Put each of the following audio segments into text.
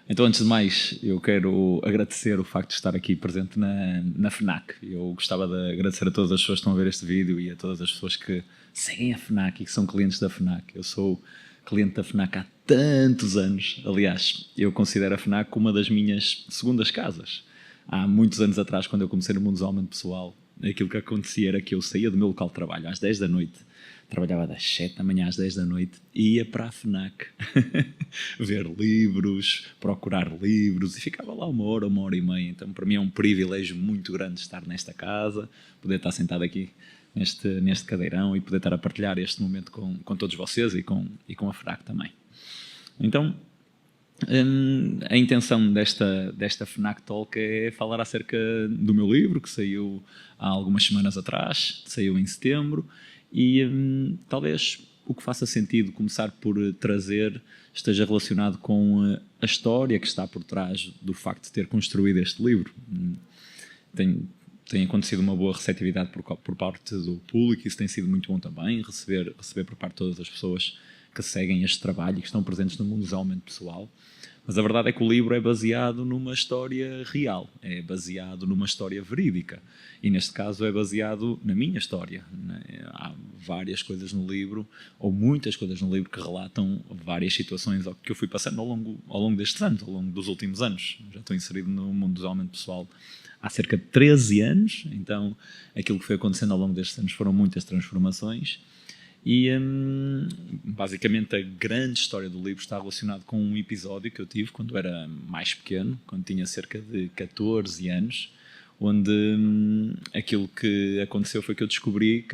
Então, antes de mais, eu quero agradecer o facto de estar aqui presente na FNAC. Eu gostava de agradecer a todas as pessoas que estão a ver este vídeo e a todas as pessoas que seguem a FNAC e que são clientes da FNAC. Eu sou cliente da FNAC há tantos anos. Aliás, eu considero a FNAC uma das minhas segundas casas. Há muitos anos atrás, quando eu comecei no mundo do desenvolvimento pessoal, aquilo que acontecia era que eu saía do meu local de trabalho às 10 da noite, trabalhava das 7 da manhã às 10 da noite e ia para a FNAC ver livros, procurar livros e ficava lá uma hora e meia. Então, para mim é um privilégio muito grande estar nesta casa, poder estar sentado aqui neste cadeirão e poder estar a partilhar este momento com todos vocês e com a FNAC também. Então, a intenção desta FNAC Talk é falar acerca do meu livro, que saiu há algumas semanas atrás, saiu em setembro, e talvez o que faça sentido começar por trazer esteja relacionado com a história que está por trás do facto de ter construído este livro. Tem acontecido uma boa receptividade por parte do público, isso tem sido muito bom também, receber por parte de todas as pessoas que seguem este trabalho e que estão presentes no mundo do desenvolvimento pessoal. Mas a verdade é que o livro é baseado numa história real, é baseado numa história verídica. E neste caso é baseado na minha história. Há várias coisas no livro, ou muitas coisas no livro, que relatam várias situações que eu fui passando ao longo destes anos, ao longo dos últimos anos. Já estou inserido no mundo do desenvolvimento pessoal há cerca de 13 anos, então aquilo que foi acontecendo ao longo destes anos foram muitas transformações. E basicamente a grande história do livro está relacionada com um episódio que eu tive quando era mais pequeno, quando tinha cerca de 14 anos, onde aquilo que aconteceu foi que eu descobri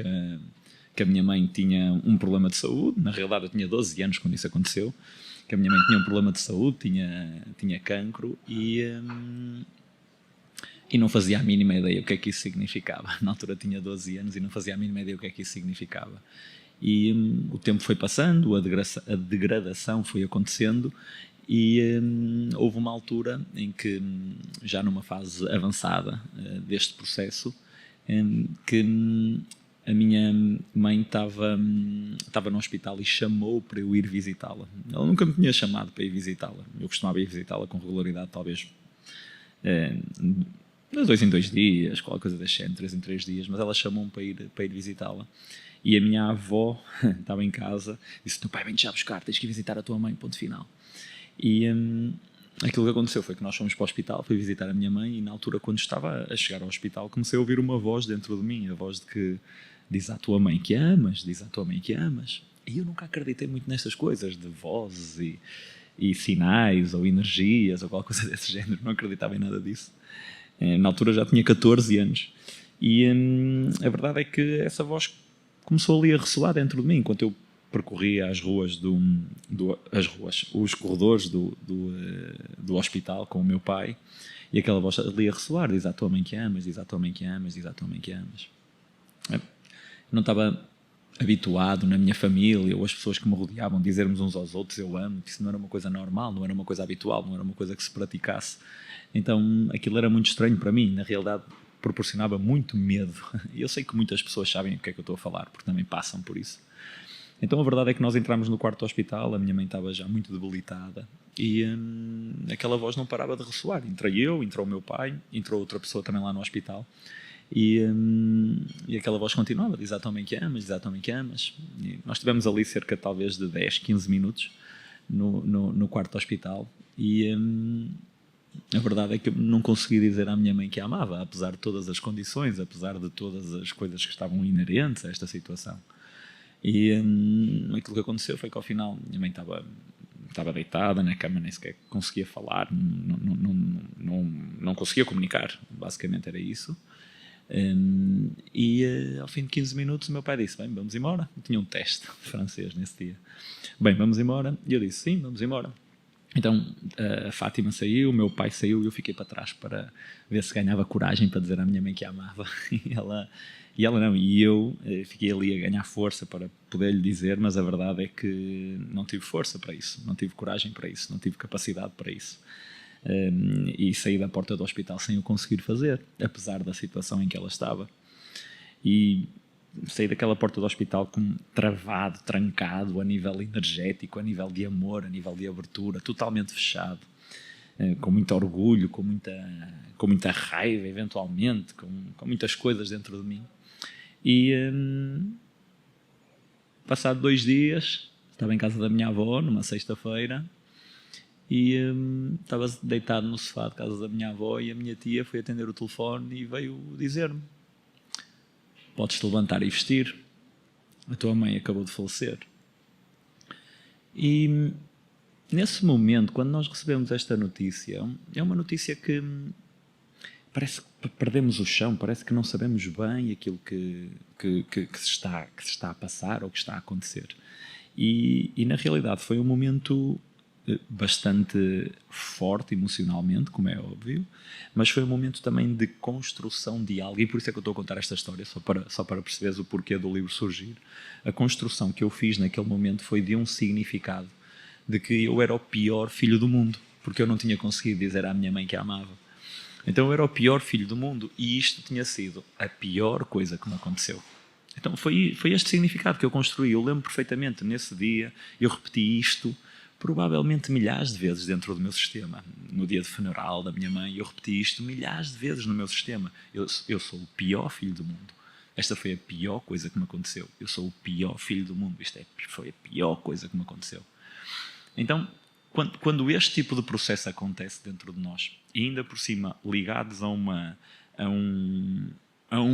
que a minha mãe tinha um problema de saúde. Na realidade eu tinha 12 anos quando isso aconteceu, que a minha mãe tinha um problema de saúde, tinha cancro e não fazia a mínima ideia o que é que isso significava. Na altura tinha 12 anos e não fazia a mínima ideia o que é que isso significava. E o tempo foi passando, a degradação foi acontecendo e houve uma altura em que, já numa fase avançada deste processo, que a minha mãe estava no hospital e chamou para eu ir visitá-la. Ela nunca me tinha chamado para ir visitá-la. Eu costumava ir visitá-la com regularidade, talvez de 2 em 2 dias, qualquer coisa desse género, 3 em 3 dias, mas ela chamou-me para ir visitá-la. E a minha avó estava em casa, disse: "Teu pai vem-te já buscar, tens que ir visitar a tua mãe, ponto final." E aquilo que aconteceu foi que nós fomos para o hospital, fui visitar a minha mãe, e na altura, quando estava a chegar ao hospital, comecei a ouvir uma voz dentro de mim, a voz de que diz à tua mãe que amas, diz à tua mãe que amas. E eu nunca acreditei muito nestas coisas de vozes e sinais ou energias ou qualquer coisa desse género, não acreditava em nada disso. Na altura já tinha 14 anos e a verdade é que essa voz começou ali a ressoar dentro de mim enquanto eu percorria as ruas os corredores do hospital com o meu pai, e aquela voz ali a ressoar: diz à tua mãe que amas, diz à tua mãe que amas, diz à tua mãe que amas. Eu não estava habituado na minha família ou as pessoas que me rodeavam dizermos uns aos outros eu amo, que isso não era uma coisa normal, não era uma coisa habitual, não era uma coisa que se praticasse. Então aquilo era muito estranho para mim, na realidade proporcionava muito medo. E eu sei que muitas pessoas sabem o que é que eu estou a falar, porque também passam por isso. Então a verdade é que nós entramos no quarto do hospital, a minha mãe estava já muito debilitada e aquela voz não parava de ressoar. Entrei eu, entrou o meu pai, entrou outra pessoa também lá no hospital. E aquela voz continuava: diz à tua mãe que amas, diz à tua mãe que amas. E nós estivemos ali cerca talvez de 10, 15 minutos no quarto do hospital e a verdade é que eu não consegui dizer à minha mãe que a amava, apesar de todas as condições, apesar de todas as coisas que estavam inerentes a esta situação. E aquilo que aconteceu foi que ao final minha mãe estava deitada na cama, nem sequer conseguia falar, não conseguia comunicar, basicamente era isso. Ao fim de 15 minutos o meu pai disse: "Bem, vamos embora." Eu tinha um teste de francês nesse dia. "Bem, vamos embora." E eu disse: "Sim, vamos embora." Então a Fátima saiu, o meu pai saiu e eu fiquei para trás para ver se ganhava coragem para dizer à minha mãe que a amava. E ela não, e eu fiquei ali a ganhar força para poder lhe dizer, mas a verdade é que não tive força para isso, não tive coragem para isso, não tive capacidade para isso. E saí da porta do hospital sem o conseguir fazer, apesar da situação em que ela estava. E saí daquela porta do hospital como travado, trancado, a nível energético, a nível de amor, a nível de abertura, totalmente fechado. com muito orgulho, com muita raiva, eventualmente, com muitas coisas dentro de mim. E passado 2 dias, estava em casa da minha avó, numa sexta-feira, e estava deitado no sofá de casa da minha avó e a minha tia foi atender o telefone e veio dizer-me: podes-te levantar e vestir, a tua mãe acabou de falecer. E nesse momento, quando nós recebemos esta notícia, é uma notícia que parece que perdemos o chão, parece que não sabemos bem aquilo que se está a passar ou que está a acontecer. E na realidade foi um momento bastante forte emocionalmente, como é óbvio, mas foi um momento também de construção de algo, e por isso é que eu estou a contar esta história, só para perceberes o porquê do livro surgir. A construção que eu fiz naquele momento foi de um significado de que eu era o pior filho do mundo, porque eu não tinha conseguido dizer à minha mãe que a amava. Então eu era o pior filho do mundo e isto tinha sido a pior coisa que me aconteceu. Então foi este significado que eu construí. Eu lembro perfeitamente, nesse dia, eu repeti isto provavelmente milhares de vezes dentro do meu sistema. No dia de funeral da minha mãe, eu repeti isto milhares de vezes no meu sistema. Eu sou o pior filho do mundo. Esta foi a pior coisa que me aconteceu. Eu sou o pior filho do mundo. Foi a pior coisa que me aconteceu. Então, quando este tipo de processo acontece dentro de nós, e ainda por cima ligados a um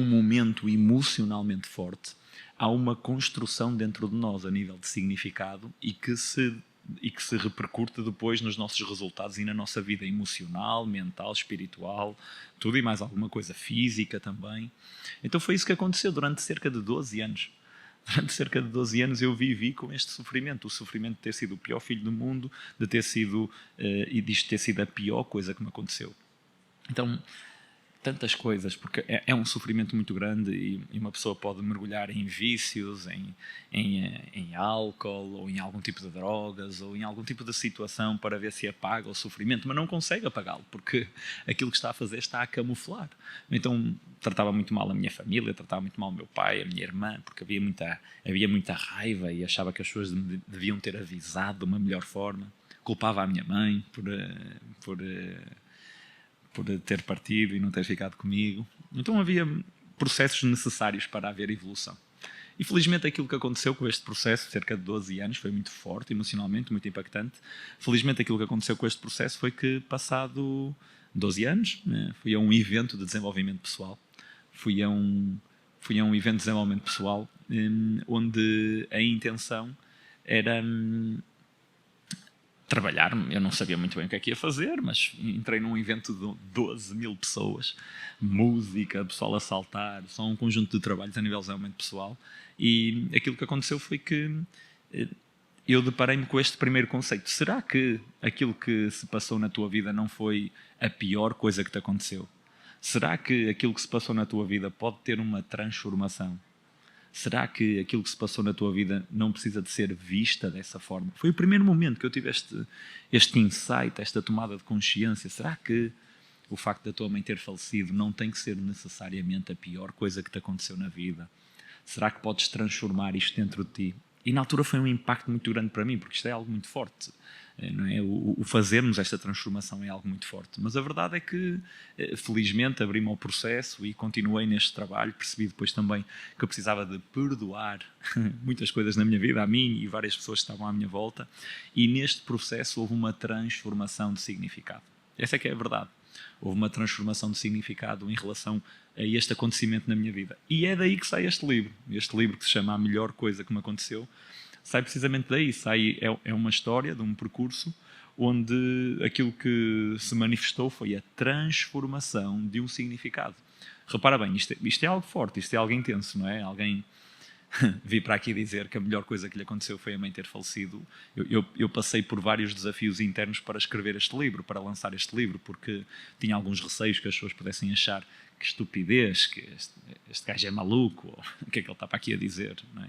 momento emocionalmente forte, há uma construção dentro de nós a nível de significado e que se repercute depois nos nossos resultados e na nossa vida emocional, mental, espiritual, tudo e mais alguma coisa, física também. Então foi isso que aconteceu durante cerca de 12 anos. Durante cerca de 12 anos eu vivi com este sofrimento, o sofrimento de ter sido o pior filho do mundo, de ter sido, e disto ter sido a pior coisa que me aconteceu. Então, tantas coisas, porque é um sofrimento muito grande e uma pessoa pode mergulhar em vícios, em álcool, ou em algum tipo de drogas, ou em algum tipo de situação para ver se apaga o sofrimento, mas não consegue apagá-lo, porque aquilo que está a fazer está a camuflar. Então, tratava muito mal a minha família, tratava muito mal o meu pai, a minha irmã, porque havia muita raiva e achava que as pessoas deviam ter avisado de uma melhor forma. Culpava a minha mãe por ter partido e não ter ficado comigo. Então havia processos necessários para haver evolução. E felizmente aquilo que aconteceu com este processo, cerca de 12 anos, foi muito forte emocionalmente, muito impactante. Felizmente aquilo que aconteceu com este processo foi que, passado 12 anos, fui a um evento de desenvolvimento pessoal. Fui a um evento de desenvolvimento pessoal onde a intenção era trabalhar. Eu não sabia muito bem o que é que ia fazer, mas entrei num evento de 12 mil pessoas, música, pessoal a saltar, só um conjunto de trabalhos a nível de desenvolvimento pessoal, e aquilo que aconteceu foi que eu deparei-me com este primeiro conceito: será que aquilo que se passou na tua vida não foi a pior coisa que te aconteceu? Será que aquilo que se passou na tua vida pode ter uma transformação? Será que aquilo que se passou na tua vida não precisa de ser vista dessa forma? Foi o primeiro momento que eu tive este insight, esta tomada de consciência. Será que o facto da tua mãe ter falecido não tem que ser necessariamente a pior coisa que te aconteceu na vida? Será que podes transformar isto dentro de ti? E na altura foi um impacto muito grande para mim, porque isto é algo muito forte. Não é? O fazermos esta transformação é algo muito forte. Mas a verdade é que, felizmente, abri-me ao processo e continuei neste trabalho. Percebi depois também que eu precisava de perdoar muitas coisas na minha vida, a mim e várias pessoas que estavam à minha volta. E neste processo houve uma transformação de significado. Essa é que é a verdade. Houve uma transformação de significado em relação a este acontecimento na minha vida. E é daí que sai este livro que se chama A Melhor Coisa que Me Aconteceu. Sai precisamente daí. É uma história de um percurso onde aquilo que se manifestou foi a transformação de um significado. Repara bem, isto é algo forte, isto é algo intenso, não é? Alguém vir para aqui dizer que a melhor coisa que lhe aconteceu foi a mãe ter falecido. Eu passei por vários desafios internos para escrever este livro, para lançar este livro, porque tinha alguns receios que as pessoas pudessem achar que estupidez, que este gajo é maluco, ou o que é que ele está para aqui a dizer, não é?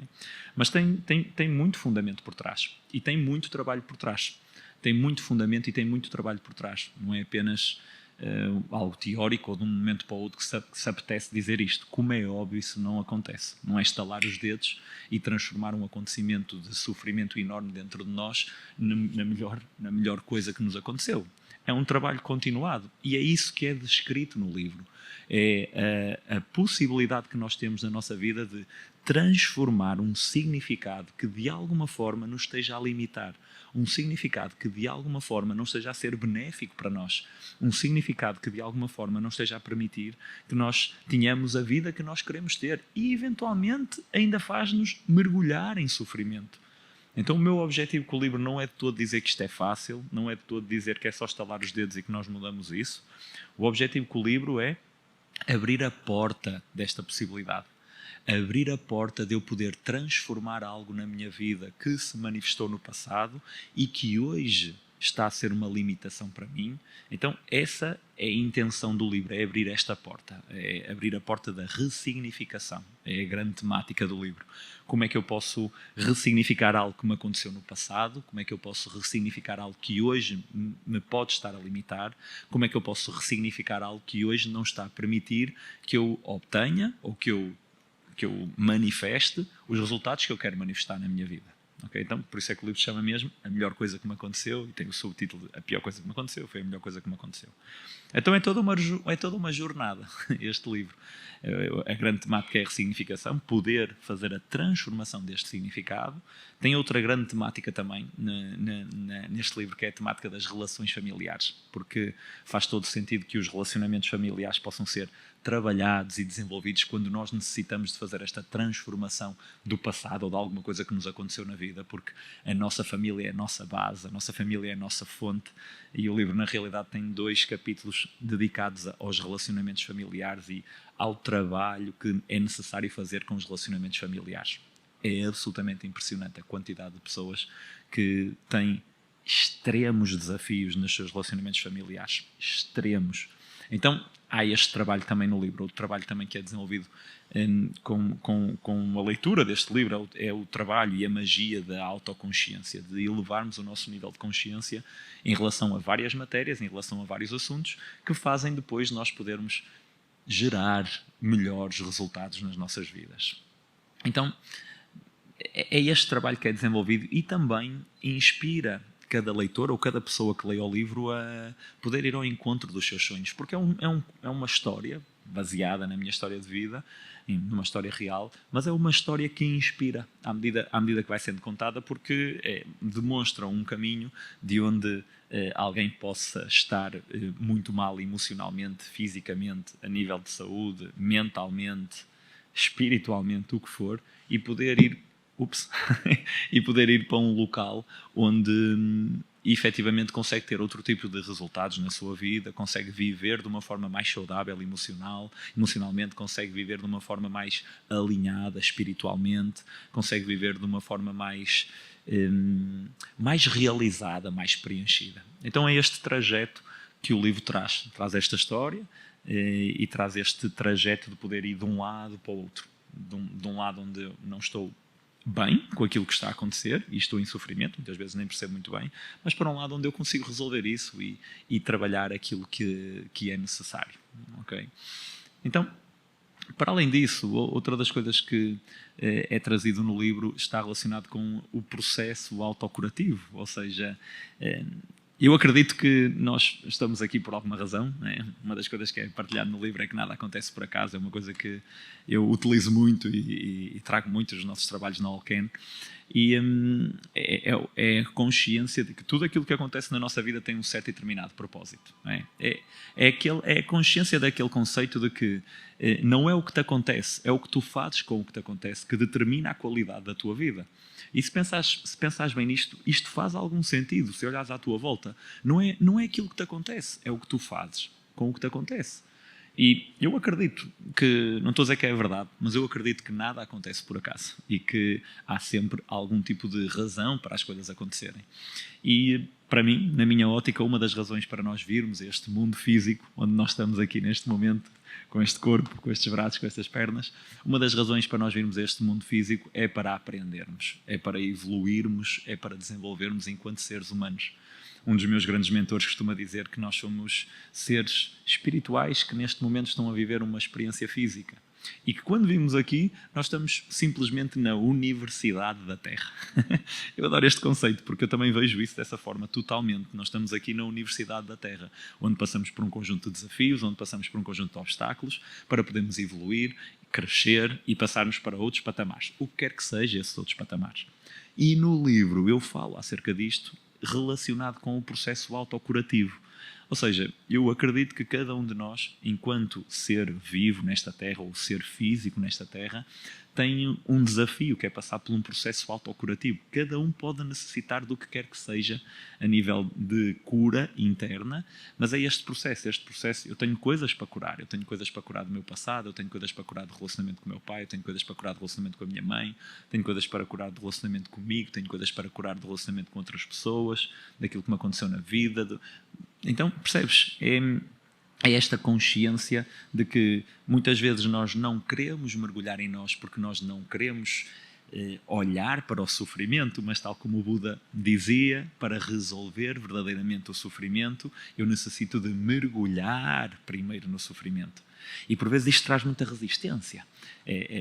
Mas tem muito fundamento por trás, e tem muito trabalho por trás. Tem muito fundamento e tem muito trabalho por trás. Não é apenas algo teórico ou de um momento para o outro que se apetece dizer isto. Como é óbvio, isso não acontece. Não é estalar os dedos e transformar um acontecimento de sofrimento enorme dentro de nós na melhor coisa que nos aconteceu. é um trabalho continuado. E é isso que é descrito no livro. É a possibilidade que nós temos na nossa vida de transformar um significado que de alguma forma nos esteja a limitar, um significado que de alguma forma não esteja a ser benéfico para nós, um significado que de alguma forma não esteja a permitir que nós tenhamos a vida que nós queremos ter e eventualmente ainda faz-nos mergulhar em sofrimento. Então o meu objetivo com o livro não é de todo dizer que isto é fácil, não é de todo dizer que é só estalar os dedos e que nós mudamos isso. O objetivo com o livro é abrir a porta desta possibilidade. Abrir a porta de eu poder transformar algo na minha vida que se manifestou no passado e que hoje está a ser uma limitação para mim. Então essa é a intenção do livro, é abrir esta porta, é abrir a porta da ressignificação. É a grande temática do livro. Como é que eu posso ressignificar algo que me aconteceu no passado? Como é que eu posso ressignificar algo que hoje me pode estar a limitar? Como é que eu posso ressignificar algo que hoje não está a permitir que eu obtenha ou que eu manifeste os resultados que eu quero manifestar na minha vida? Okay? Então, por isso é que o livro se chama mesmo A Melhor Coisa que Me Aconteceu, e tem o subtítulo A Pior Coisa que Me Aconteceu, foi a melhor coisa que me aconteceu. Então é toda uma jornada este livro. A grande temática é a ressignificação, poder fazer a transformação deste significado. Tem outra grande temática também neste livro, que é a temática das relações familiares, porque faz todo sentido que os relacionamentos familiares possam ser trabalhados e desenvolvidos quando nós necessitamos de fazer esta transformação do passado ou de alguma coisa que nos aconteceu na vida, porque a nossa família é a nossa base, a nossa família é a nossa fonte, e o livro na realidade tem 2 capítulos dedicados aos relacionamentos familiares e ao trabalho que é necessário fazer com os relacionamentos familiares. É absolutamente impressionante a quantidade de pessoas que têm extremos desafios nos seus relacionamentos familiares. Extremos. Então, há este trabalho também no livro. Outro trabalho também que é desenvolvido com a leitura deste livro é o trabalho e a magia da autoconsciência, de elevarmos o nosso nível de consciência em relação a várias matérias, em relação a vários assuntos, que fazem depois nós podermos gerar melhores resultados nas nossas vidas. Então, é este trabalho que é desenvolvido e também inspira cada leitor ou cada pessoa que lê o livro a poder ir ao encontro dos seus sonhos, porque é uma história baseada na minha história de vida, numa história real, mas é uma história que inspira à medida que vai sendo contada, porque demonstra um caminho de onde alguém possa estar muito mal emocionalmente, fisicamente, a nível de saúde, mentalmente, espiritualmente, o que for, e poder ir e poder ir para um local onde efetivamente consegue ter outro tipo de resultados na sua vida, consegue viver de uma forma mais saudável emocionalmente, consegue viver de uma forma mais alinhada espiritualmente, consegue viver de uma forma mais realizada, mais preenchida. Então é este trajeto que o livro traz esta história e traz este trajeto de poder ir de um lado para o outro, de um lado onde eu não estou bem com aquilo que está a acontecer e estou em sofrimento, muitas vezes nem percebo muito bem, mas para um lado onde eu consigo resolver isso e trabalhar aquilo que é necessário. Okay? Então, para além disso, outra das coisas que é trazido no livro está relacionado com o processo autocurativo, ou seja, eu acredito que nós estamos aqui por alguma razão, né? Uma das coisas que é partilhado no livro é que nada acontece por acaso, é uma coisa que eu utilizo muito e trago muito dos nossos trabalhos na Alken, e é a consciência de que tudo aquilo que acontece na nossa vida tem um certo e determinado propósito. Né? É a consciência daquele conceito de que não é o que te acontece, é o que tu fazes com o que te acontece que determina a qualidade da tua vida. E se pensares bem nisto, isto faz algum sentido. Se olhares à tua volta, não é aquilo que te acontece, é o que tu fazes com o que te acontece. E eu acredito que, não estou a dizer que é verdade, mas eu acredito que nada acontece por acaso e que há sempre algum tipo de razão para as coisas acontecerem. E para mim, na minha ótica, uma das razões para nós virmos este mundo físico, onde nós estamos aqui neste momento, com este corpo, com estes braços, com estas pernas, uma das razões para nós virmos este mundo físico é para aprendermos, é para evoluirmos, é para desenvolvermos enquanto seres humanos. Um dos meus grandes mentores costuma dizer que nós somos seres espirituais que neste momento estão a viver uma experiência física. E que quando vimos aqui, nós estamos simplesmente na universidade da Terra. Eu adoro este conceito, porque eu também vejo isso dessa forma totalmente. Nós estamos aqui na universidade da Terra, onde passamos por um conjunto de desafios, onde passamos por um conjunto de obstáculos, para podermos evoluir, crescer e passarmos para outros patamares. O que quer que seja esses outros patamares. E no livro eu falo acerca disto relacionado com o processo autocurativo. Ou seja, eu acredito que cada um de nós, enquanto ser vivo nesta Terra, ou ser físico nesta Terra, tem um desafio, que é passar por um processo autocurativo. Cada um pode necessitar do que quer que seja a nível de cura interna, mas é este processo, eu tenho coisas para curar. Eu tenho coisas para curar do meu passado, eu tenho coisas para curar do relacionamento com o meu pai, eu tenho coisas para curar do relacionamento com a minha mãe, tenho coisas para curar do relacionamento comigo, tenho coisas para curar do relacionamento com outras pessoas, daquilo que me aconteceu na vida. Então, percebes? É esta consciência de que muitas vezes nós não queremos mergulhar em nós porque nós não queremos olhar para o sofrimento, mas tal como o Buda dizia, para resolver verdadeiramente o sofrimento, eu necessito de mergulhar primeiro no sofrimento. E por vezes isto traz muita resistência.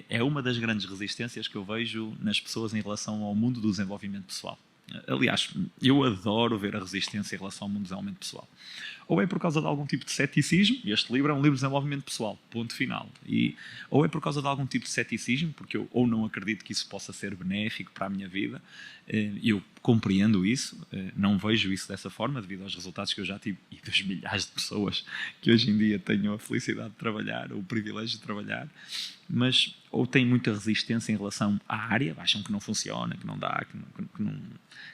É uma das grandes resistências que eu vejo nas pessoas em relação ao mundo do desenvolvimento pessoal. Aliás, eu adoro ver a resistência em relação ao mundo do desenvolvimento pessoal. Ou é por causa de algum tipo de ceticismo, e este livro é um livro de desenvolvimento pessoal, ponto final. Ou é por causa de algum tipo de ceticismo, porque eu ou não acredito que isso possa ser benéfico para a minha vida, eu compreendo isso, não vejo isso dessa forma, devido aos resultados que eu já tive e dos milhares de pessoas que hoje em dia tenho a felicidade de trabalhar, ou o privilégio de trabalhar, mas ou têm muita resistência em relação à área, acham que não funciona, que não dá,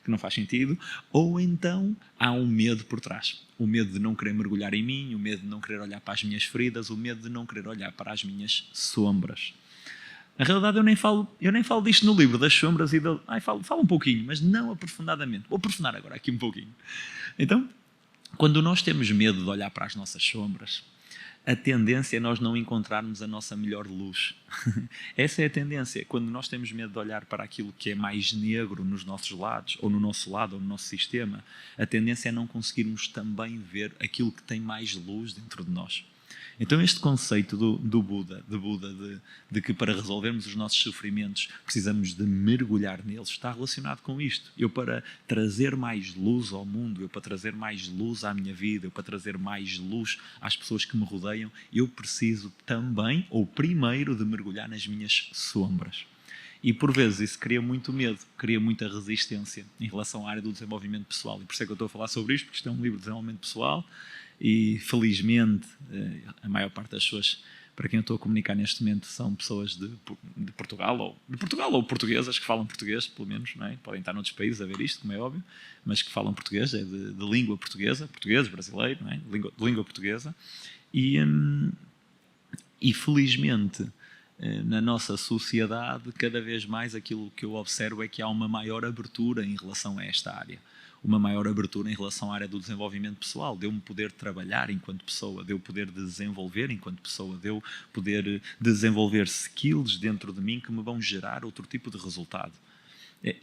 que não faz sentido, ou então há um medo por trás. O medo de não querer mergulhar em mim, o medo de não querer olhar para as minhas feridas, o medo de não querer olhar para as minhas sombras. Na realidade, eu nem falo disto no livro, das sombras e da... Falo um pouquinho, mas não aprofundadamente. Vou aprofundar agora aqui um pouquinho. Então, quando nós temos medo de olhar para as nossas sombras, a tendência é nós não encontrarmos a nossa melhor luz. Essa é a tendência. Quando nós temos medo de olhar para aquilo que é mais negro nos nossos lados, ou no nosso lado, ou no nosso sistema, a tendência é não conseguirmos também ver aquilo que tem mais luz dentro de nós. Então este conceito do Buda, de que para resolvermos os nossos sofrimentos precisamos de mergulhar neles, está relacionado com isto. Eu, para trazer mais luz ao mundo, eu, para trazer mais luz à minha vida, eu, para trazer mais luz às pessoas que me rodeiam, eu preciso também, ou primeiro, de mergulhar nas minhas sombras. E por vezes isso cria muito medo, cria muita resistência em relação à área do desenvolvimento pessoal. E por isso é que eu estou a falar sobre isto, porque isto é um livro de desenvolvimento pessoal e felizmente a maior parte das pessoas para quem eu estou a comunicar neste momento são pessoas de Portugal ou portuguesas que falam português, pelo menos, não é? Podem estar noutros países a ver isto, como é óbvio, mas que falam português, é de língua portuguesa, português, brasileiro, não é? De língua portuguesa. E felizmente na nossa sociedade, cada vez mais aquilo que eu observo é que há uma maior abertura em relação a esta área. Uma maior abertura em relação à área do desenvolvimento pessoal, de eu me poder trabalhar enquanto pessoa, de eu poder desenvolver enquanto pessoa, de eu poder desenvolver skills dentro de mim que me vão gerar outro tipo de resultado.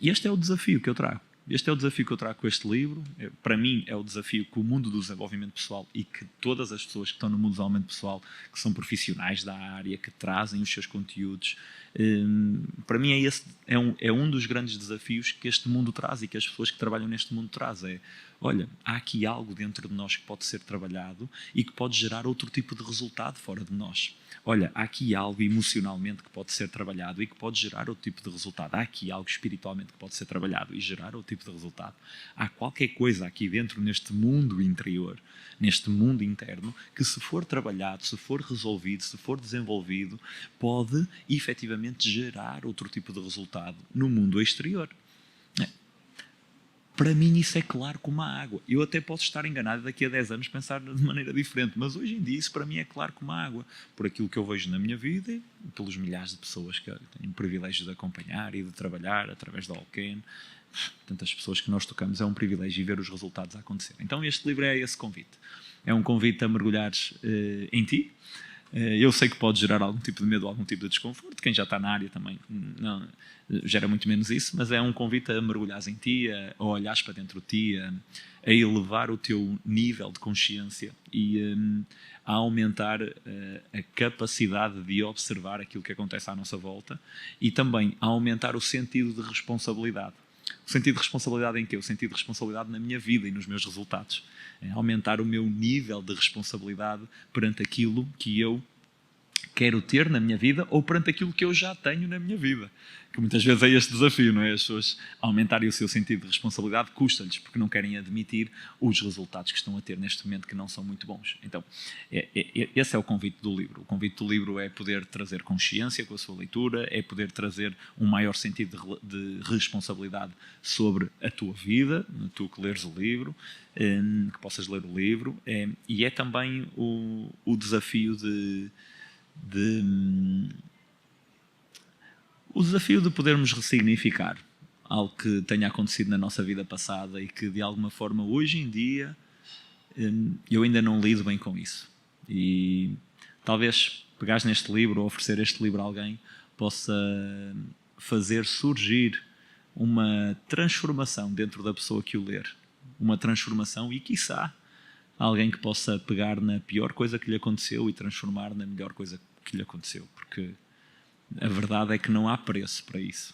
Este é o desafio que eu trago. Este é o desafio que eu trago com este livro. Para mim, é o desafio que o mundo do desenvolvimento pessoal e que todas as pessoas que estão no mundo do desenvolvimento pessoal, que são profissionais da área, que trazem os seus conteúdos, para mim é um dos grandes desafios que este mundo traz e que as pessoas que trabalham neste mundo trazem. Olha, há aqui algo dentro de nós que pode ser trabalhado e que pode gerar outro tipo de resultado fora de nós. Olha, há aqui algo emocionalmente que pode ser trabalhado e que pode gerar outro tipo de resultado. Há aqui algo espiritualmente que pode ser trabalhado e gerar outro tipo de resultado. Há qualquer coisa aqui dentro, neste mundo interior, neste mundo interno, que se for trabalhado, se for resolvido, se for desenvolvido, pode efetivamente gerar outro tipo de resultado no mundo exterior. Para mim isso é claro como a água. Eu até posso estar enganado daqui a 10 anos pensar de maneira diferente, mas hoje em dia isso para mim é claro como a água. Por aquilo que eu vejo na minha vida e pelos milhares de pessoas que eu tenho o privilégio de acompanhar e de trabalhar através da Alken. Tantas pessoas que nós tocamos, é um privilégio ver os resultados a acontecer. Então este livro é esse convite. É um convite a mergulhares em ti, Eu sei que pode gerar algum tipo de medo, algum tipo de desconforto. Quem já está na área também não, gera muito menos isso, mas é um convite a mergulhares em ti, a olhares para dentro de ti, a elevar o teu nível de consciência e a aumentar a capacidade de observar aquilo que acontece à nossa volta e também a aumentar o sentido de responsabilidade. O sentido de responsabilidade em quê? O sentido de responsabilidade na minha vida e nos meus resultados. É aumentar o meu nível de responsabilidade perante aquilo que eu quero ter na minha vida ou perante aquilo que eu já tenho na minha vida. Que muitas vezes é este desafio, não é? As pessoas aumentarem o seu sentido de responsabilidade custa-lhes, porque não querem admitir os resultados que estão a ter neste momento que não são muito bons. Então, esse é o convite do livro. O convite do livro é poder trazer consciência com a sua leitura, é poder trazer um maior sentido de responsabilidade sobre a tua vida, tu que leres o livro, que possas ler o livro, e é também o desafio o desafio de podermos ressignificar algo que tenha acontecido na nossa vida passada e que de alguma forma hoje em dia eu ainda não lido bem com isso. E talvez pegares neste livro ou oferecer este livro a alguém possa fazer surgir uma transformação dentro da pessoa que o ler. Uma transformação e, quiçá, alguém que possa pegar na pior coisa que lhe aconteceu e transformar na melhor coisa que lhe aconteceu, porque a verdade é que não há preço para isso.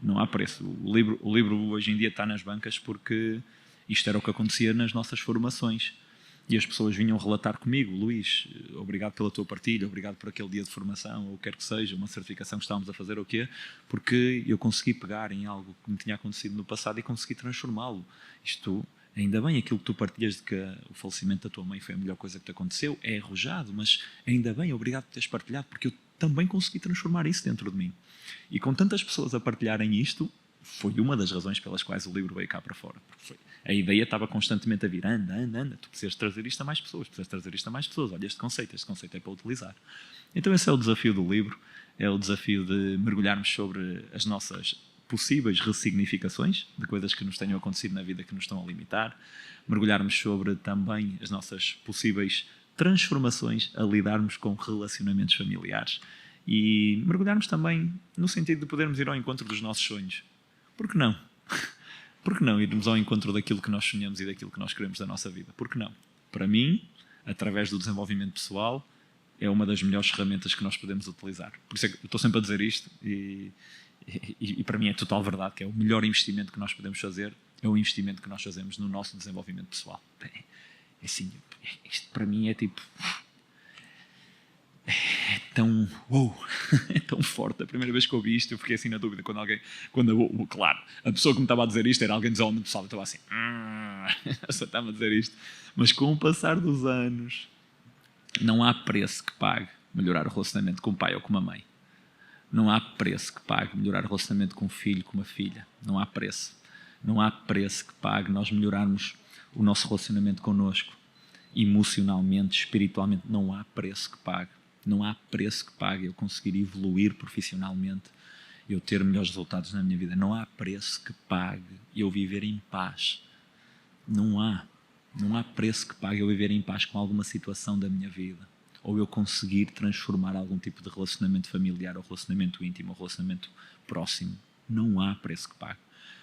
Não há preço. O livro hoje em dia está nas bancas porque isto era o que acontecia nas nossas formações. E as pessoas vinham relatar comigo: Luís, obrigado pela tua partilha, obrigado por aquele dia de formação, ou quer que seja, uma certificação que estávamos a fazer, ou o quê, porque eu consegui pegar em algo que me tinha acontecido no passado e consegui transformá-lo. Isto, ainda bem, aquilo que tu partilhas de que o falecimento da tua mãe foi a melhor coisa que te aconteceu, é arrojado, mas ainda bem, obrigado por teres partilhado, porque eu também consegui transformar isso dentro de mim. E com tantas pessoas a partilharem isto, foi uma das razões pelas quais o livro veio cá para fora. A ideia estava constantemente a vir: anda, tu precisas trazer isto a mais pessoas, olha este conceito é para utilizar. Então esse é o desafio do livro, é o desafio de mergulharmos sobre as nossas possíveis ressignificações de coisas que nos tenham acontecido na vida que nos estão a limitar, mergulharmos sobre também as nossas possíveis transformações a lidarmos com relacionamentos familiares e mergulharmos também no sentido de podermos ir ao encontro dos nossos sonhos. Por que não? Por que não irmos ao encontro daquilo que nós sonhamos e daquilo que nós queremos da nossa vida? Por que não? Para mim, através do desenvolvimento pessoal, é uma das melhores ferramentas que nós podemos utilizar. Por isso é que eu estou sempre a dizer isto e para mim é total verdade que é o melhor investimento que nós podemos fazer, é o investimento que nós fazemos no nosso desenvolvimento pessoal. É assim, isto para mim é tipo... É tão... é tão forte. A primeira vez que eu ouvi isto eu fiquei assim na dúvida claro, a pessoa que me estava a dizer isto era alguém do desenvolvimento pessoal. Eu estava assim... a pessoa está-me a dizer isto. Mas com o passar dos anos não há preço que pague melhorar o relacionamento com o pai ou com a mãe. Não há preço que pague melhorar o relacionamento com um filho, com uma filha. Não há preço. Não há preço que pague nós melhorarmos o nosso relacionamento connosco. Emocionalmente, espiritualmente, não há preço que pague. Não há preço que pague eu conseguir evoluir profissionalmente, eu ter melhores resultados na minha vida. Não há preço que pague eu viver em paz. Não há. Não há preço que pague eu viver em paz com alguma situação da minha vida. Ou eu conseguir transformar algum tipo de relacionamento familiar, ou relacionamento íntimo, ou relacionamento próximo. Não há preço que pague.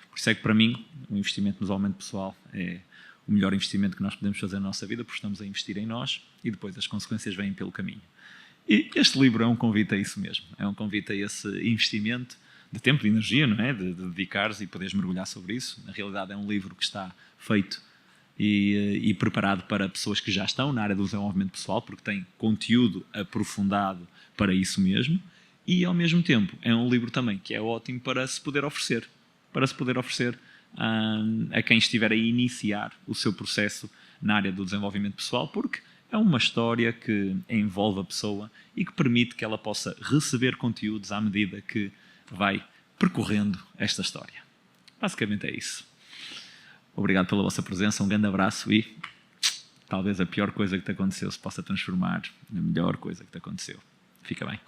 Por isso é que, para mim, o investimento no desenvolvimento pessoal é o melhor investimento que nós podemos fazer na nossa vida, porque estamos a investir em nós e depois as consequências vêm pelo caminho. E este livro é um convite a isso mesmo. É um convite a esse investimento de tempo, de energia, não é? De dedicares e poderes mergulhar sobre isso. Na realidade é um livro que está feito e preparado para pessoas que já estão na área do desenvolvimento pessoal, porque tem conteúdo aprofundado para isso mesmo, e ao mesmo tempo é um livro também que é ótimo para se poder oferecer. Para se poder oferecer a quem estiver a iniciar o seu processo na área do desenvolvimento pessoal, porque é uma história que envolve a pessoa e que permite que ela possa receber conteúdos à medida que vai percorrendo esta história. Basicamente é isso. Obrigado pela vossa presença, um grande abraço e talvez a pior coisa que te aconteceu se possa transformar na melhor coisa que te aconteceu. Fica bem.